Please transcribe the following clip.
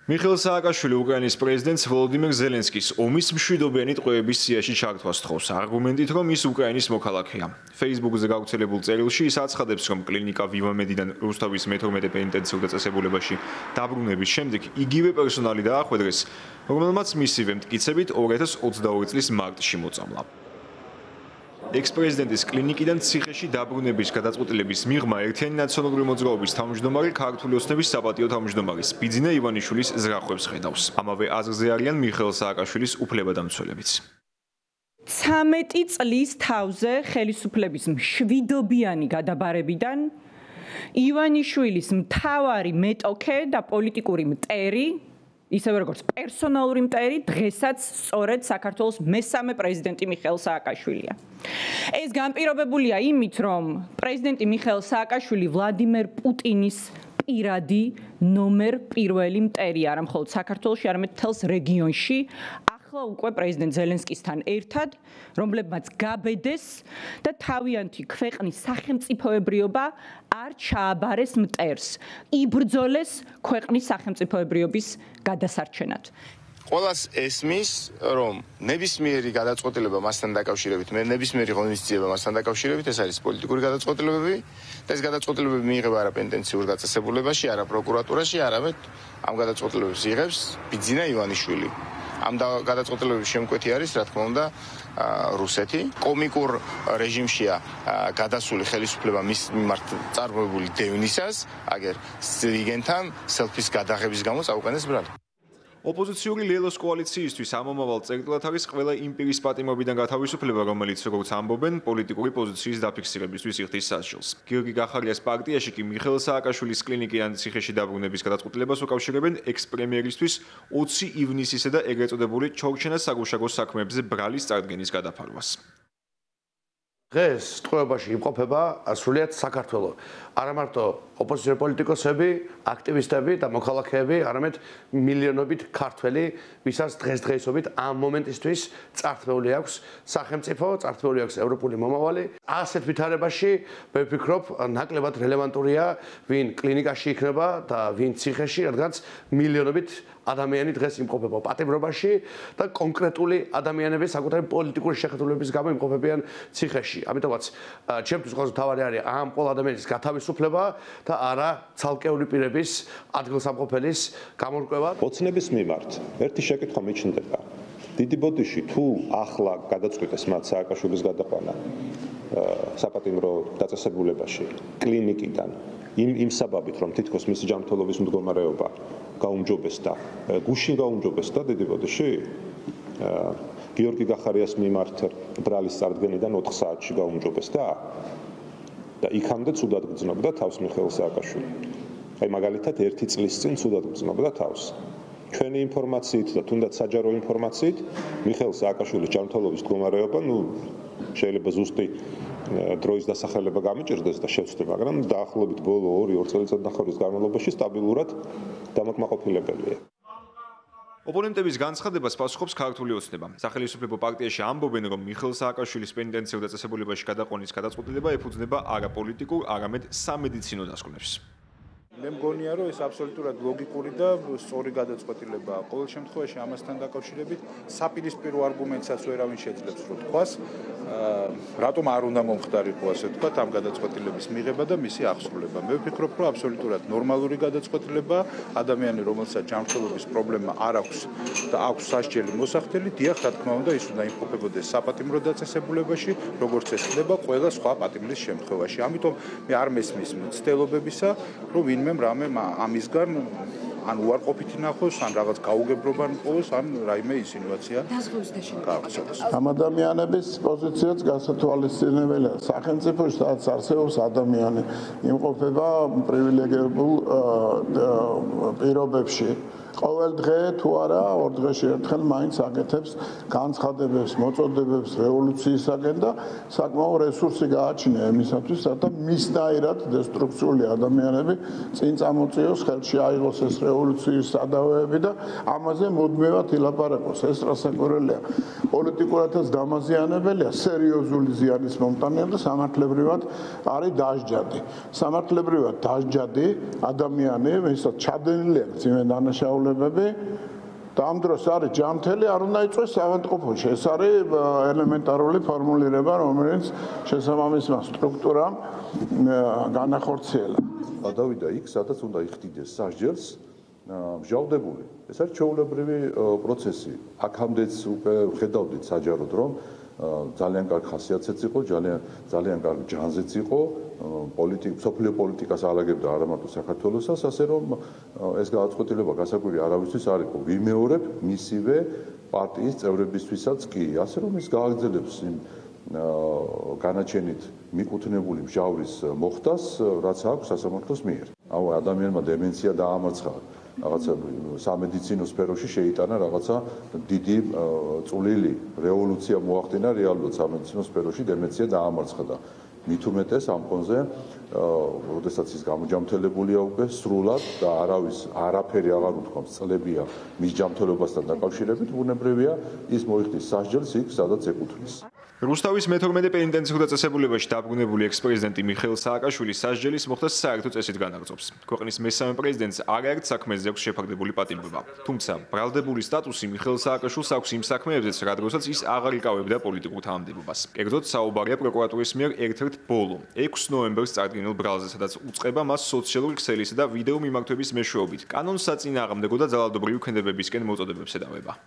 მიხეილ სააკაშვილი უკრაინის პრეზიდენტს ვოლოდიმირ ზელენსკის ომის მშვიდობიანი ტყვეების სიაში ჩართვას თხოვს, არგუმენტით, რომ ის უკრაინის მოქალაქეა. Facebook-ზე გავრცელებულ წერილში ის აცხადებს, რომ კლინიკა ვივამედიდან რუსთავის მე-12 პენიტენციურ დაწესებულებაში დაბრუნების შემდეგ იგივე პერსონალი დაახვედრეს, რომელმაც მისივე მტკიცებით 2022 წლის მარტში მოწამლა. ექს-პრეზიდენტის კლინიკიდან ციხეში დაბრუნების გადაწყვეტილების მიღმა ერთიანი ნაციონალური მოძრაობის თავმჯდომარე ქართული ოცნების საპატიო თავმჯდომარის ბიძინა ივანიშვილის ზრახვებს ხედავს. ამავე აზრზე არიან მიხეილ სააკაშვილის უფლებადამცველებიც. 13 წლის თავზე ხელისუფლების მშვიდობიანი გადაბარებიდან ივანიშვილის მთავარი მეტოქე და პოლიტიკური მტერი ისევე როგორც პერსონალური მტერი დღესაც სწორედ საქართველოს მესამე პრეზიდენტი მიხეილ სააკაშვილია. ეს განპირობებულია იმით, რომ პრეზიდენტი მიხეილ სააკაშვილი ვლადიმერ პუტინის პირადი ნომერ პირველი მტერია არა მხოლოდ საქართველოში, არამედ მთელს რეგიონში. ახლა უკვე პრეზიდენტ ზელენსკისთან ერთად, რომლებმაც გაბედეს და თავიანთი ქვეყნის სახელმწიფოებრიობა არ ჩააბარეს მტერს, იბრძოლეს ქვეყნის სახელმწიფოებრიობის გადასარჩენად. ყველას ესმის, რომ ნებისმიერი გადაწყვეტილება მასთან დაკავშირებით, ნებისმიერი ღონისძიება მასთან დაკავშირებით, ეს არის პოლიტიკური გადაწყვეტილებები და ეს გადაწყვეტილებები მიიღება არა პენიტენციურ დაწესებულებაში, არა პროკურატურაში, არამედ ამ გადაწყვეტილებებს იღებს ბიძინა ივანიშვილი. ამ გადაწყვეტილებების შემკვეთი არის, რა თქმა უნდა, რუსეთი. კომიკურ რეჟიმშია გადასული ხელისუფლება მის მიმართ წარმოებული დევნისას, აგერ რიგენთან სელფის გადაღების გამო წაუყენეს ბრალი. ოპოზიციური ლელოს კოალიციისთვის ამომავალ წერტილად არის ყველა იმ პირის პატიმრობიდან გათავისუფლება, რომელიც როგორც ამბობენ, პოლიტიკური პოზიციის დაფიქსირებისთვის იხდის სასჯელს. გიორგი გახარიას პარტიაში კი მიხეილ სააკაშვილის კლინიკიდან ციხეში დაბრუნების გადაწყვეტილებას უკავშირებენ ექს-პრემიერისთვის 20 ივნისისა და ეგრეთ წოდებული ჩორჩენას-საგუშაგოს საქმეებზე ბრალის წარდგენის გადაფარვას. დღეს ტყვეობაში იმყოფება სრულიად საქართველო. არა მარტო ოპოზიციური პოლიტიკოსები, აქტივისტები და მოქალაქეები, არამედ მილიონობით ქართველი, ვისაც დღესდღეობით ამ მომენტისთვის წართმეული აქვს სახელმწიფო, წართმეული აქვს ევროპული მომავალი. ასეთ ვითარებაში მე ვფიქრობ, ნაკლებად რელევანტურია, ვინ კლინიკაში იქნება და ვინ ციხეში, რადგანაც მილიონობით ადამიანი დღეს იმყოფება პატიმრობაში და კონკრეტული ადამიანები საკუთარი პოლიტიკური შეხედულებების გამო იმყოფებიან ციხეში. ამიტომაც ჩემთვის ყველაზე მთავარი არის ამ ყველა ადამიანის გათავისუფლება და არა ცალკეული პირების ადგილსამყოფელის გამორკვევა. ოცნების მიმართ ერთი შეკითხვა მიჩნდება. დიდი ბოდიში თუ ახლა გადაწყვიტეს მათ სააკაშვილის გადაყვანა საპატიმრო დაწესებულებაში კლინიკიდან იმ საბაბით, რომ თითქოს მისი ჯანმრთელობის მდგომარეობა გაუმჯობესდა, გუშინ გაუმჯობესდა დიდი ბოდიში გიორგი გახარიას მიმართ ბრალის წარდგენიდან 4 საათში გაუმჯობესდა და იქამდე ცუდად გრძნობდა თავს მიხეილ სააკაშვილი. აი მაგალითად 1 წლის წინ ცუდად გრძნობდა თავს. ჩვენი ინფორმაციით და თუნდაც საჯარო ინფორმაციით მიხეილ სააკაშვილის ჯანმრთელობის მდგომარეობა, შეიძლება ზუსტი დროის დასახელება გამიჭირდეს და შევცდე, მაგრამ დაახლოებით ბოლო 2 წელიწადნახევრის განმავლობაში სტაბილურად დამაკმაყოფილებელია. ოპონენტების განცხადებას პასუხობს ქართული ოცნება. სახელმწიფო პარტიაში ამბობენ, რომ მიხეილ სააკაშვილის პენიტენციურ დაწესებულებაში გადაყვანის გადაწყვეტილება ეფუძნება არა პოლიტიკურ, არამედ სამედიცინო დასკვნებს. მე მგონია, რომ ეს აბსოლუტურად ლოგიკური და სწორი გადაწყვეტილებაა. ყოველ შემთხვევაში ამასთან დაკავშირებით საპირისპირო არგუმენტსაც ვერავინ შეძლებს რო თქვას, რატომ არ უნდა მომხდარიყო ასე ვთქვათ ამ გადაწყვეტილების მიღება და მისი აღსრულება. მე ვფიქრობ, რომ აბსოლუტურად ნორმალური გადაწყვეტილებაა. ადამიანი, რომელსაც ჯანმრთელობის პრობლემა არ აქვს და აქვს სასჯელი მოსახდელი, დიახ, რა თქმა უნდა, ის უნდა იმყოფებოდეს საპატიმრო დაწესებულებაში, როგორც ეს ხდება ყველა სხვა პატიმრის შემთხვევაში. ამიტომ მე არ მესმის მცდელობებისა, რომ ვინმე რამე ამისგან ან უარყოფითი ნახოს, ან რაღაც გაუგებრობა ნყოს, ან რაიმე ინსინუაცია გაგრძელოს. ამ ადამიანების პოზიციაც გასათვალისწინებელია. სახელმწიფოში სადაც არსებობს ადამიანი, იმყოფება პრივილეგირებულ პირობებში. ყოველ დღე თუ არა, 2 დღეში ერთხელ მაინც აკეთებს განცხადებებს, მოწოდებებს რევოლუციისაგან და საკმაო რესურსი გააჩნია იმისათვის, რათა მისდაირად დესტრუქციული ადამიანები წინ წამოწიოს, ხელში აიღოს ეს რევოლუციის სადავეები და ამაზე მუდმივად ილაპარაკოს. ეს რასაკვირველია. პოლიტიკურადაც დამაზიანებელია, სერიოზული ზიანის მომტანია და სამართლებრივად არის დასჯადი. სამართლებრივად დასჯადი ადამიანი, ვისაც ჩადენილი აქვს ძიმე დანაშაული საშუალებები და ამ დროს არის ჯანმრთელი, არ უნდა იწვეს ავადმყოფოში. ეს არის ელემენტარული ფორმულირება, რომელიც შესაბამისმა სტრუქტურამ განახორციელა. გადავიდა იქ, სადაც უნდა იხდიდეს სასჯელს მსჯავრდებული. ეს არის ჩვეულებრივი პროცესი. აქამდეც უკვე ხედავდით საჯაროდ, რომ ძალიან კარგი ხასიათიც იყო, ძალიან კარგი ჯანზეც იყო, სოფლიო პოლიტიკას ალაგებდა არა მარტო საქართველოსაც, ასე რომ ეს გადაწყვეტილება გასაკვირი არავისთვის არ იყო. ვიმეორებ მისივე პარტიის წევრებისთვისაც კი, ასე რომ ის გააგრძელებს იმ განაჩენით მიკუთვნებული მსჯავრის მოხდას, რაც აქვს სასამართლოს მიერ. ადამიანმა დემენცია დაამარცხა, რაღაცა სამედიცინო სფეროში შეიტანა რაღაცა დიდი წვლილი, რევოლუცია მოახდინა რეალურად სამედიცინო სფეროში, დემენცია დაამარცხა და მით უმეტეს ამ ფონზე, როდესაც ის გამოჯამთელებულია უკვე სრულად და არაფერი აღარ უთქვამს წლებია მის ჯამთველობასთან დაკავშირებით, ბუნებრივია ის მოიხდის სასჯელს იქ, სადაც ეკუთვნის. რუსთავის მე-12 პენიტენციურ დაწესებულებაში დაბრუნებული ექს-პრეზიდენტი მიხეილ სააკაშვილი სასჯელის მოხდას საერთო წესით განაგრძობს. ქვეყნის მესამე პრეზიდენტს არაერთ საქმეზე აქვს შეფარდებული პატიმრობა. თუმცა ბრალდებული სტატუსი მიხეილ სააკაშვილს აქვს იმ საქმეებზეც, რა დროსაც ის აღარ იკავებდა პოლიტიკურ თანამდებობას. კერძოდ, საუბარია პროკურატურის მიერ ერთ-ერთ ბოლო 6 ნოემბერს წარდგენილ ბრალზე, სადაც უწყება მას სოციალური ქსელისა და ვიდეო მიმართვების მეშვეობით კანონს საწინააღმდეგო და ძალადობრივი ქმედებებისკენ მოწოდებებს ედავება.